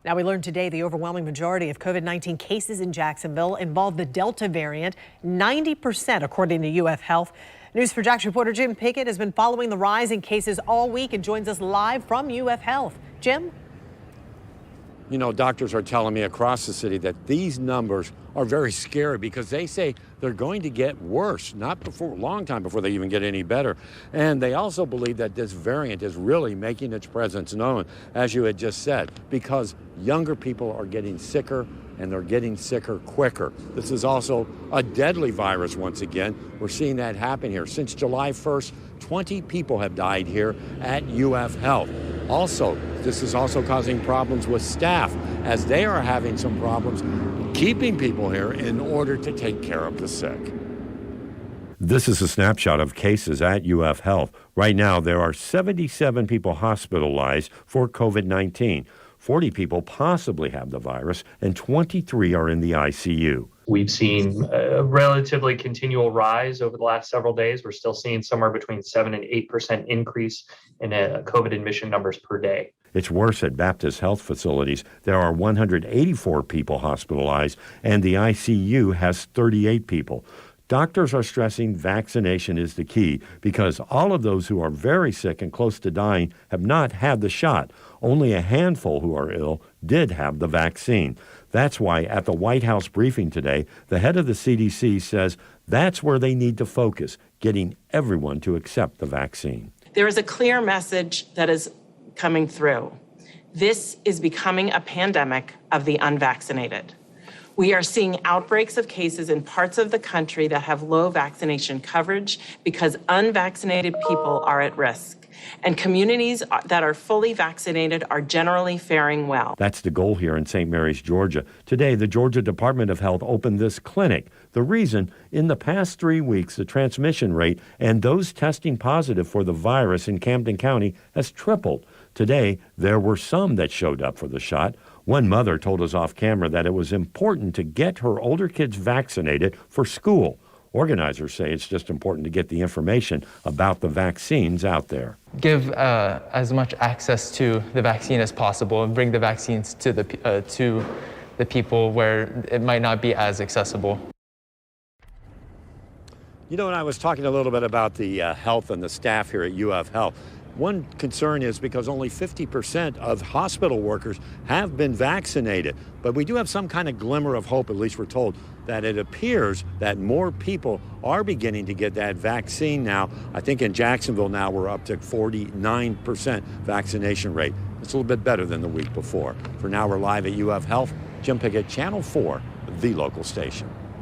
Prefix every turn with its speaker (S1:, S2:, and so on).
S1: Now, we learned today the overwhelming majority of COVID-19 cases in Jacksonville involve the Delta variant, 90% according to UF Health. News4Jax reporter Jim Pickett has been following the rise in cases all week and joins us live from UF Health. Jim?
S2: You know, doctors are telling me across the city that these numbers are very scary because they say they're going to get worse, not before, long time before they even get any better. And they also believe that this variant is really making its presence known, as you had just said, because younger people are getting sicker and they're getting sicker quicker. This is also a deadly virus once again. We're seeing that happen here. Since July 1st, 20 people have died here at UF Health. Also, this is also causing problems with staff as they are having some problems keeping people here in order to take care of the sick. This is a snapshot of cases at UF Health. Right now, there are 77 people hospitalized for COVID-19. 40 people possibly have the virus, and 23 are in the ICU.
S3: We've seen a relatively continual rise over the last several days. We're still seeing somewhere between 7 and 8% increase in COVID admission numbers per day.
S2: It's worse at Baptist health facilities. There are 184 people hospitalized, and the ICU has 38 people. Doctors are stressing vaccination is the key because all of those who are very sick and close to dying have not had the shot. Only a handful who are ill did have the vaccine. That's why at the White House briefing today, the head of the CDC says that's where they need to focus, getting everyone to accept the vaccine.
S4: There is a clear message that is coming through. This is becoming a pandemic of the unvaccinated. We are seeing outbreaks of cases in parts of the country that have low vaccination coverage because unvaccinated people are at risk. And communities that are fully vaccinated are generally faring well.
S2: That's the goal here in St. Mary's, Georgia. Today, the Georgia Department of Health opened this clinic. The reason, in the past 3 weeks, the transmission rate and those testing positive for the virus in Camden County has tripled. Today, there were some that showed up for the shot. One mother told us off camera that it was important to get her older kids vaccinated for school. Organizers say it's just important to get the information about the vaccines out there.
S5: Give as much access to the vaccine as possible and bring the vaccines to the people where it might not be as accessible.
S2: You know, when I was talking a little bit about the health and the staff here at UF Health, one concern is because only 50% of hospital workers have been vaccinated. But we do have some kind of glimmer of hope, at least we're told, that it appears that more people are beginning to get that vaccine now. I think in Jacksonville now we're up to 49% vaccination rate. It's a little bit better than the week before. For now, we're live at UF Health. Jim Pickett, Channel 4, the local station.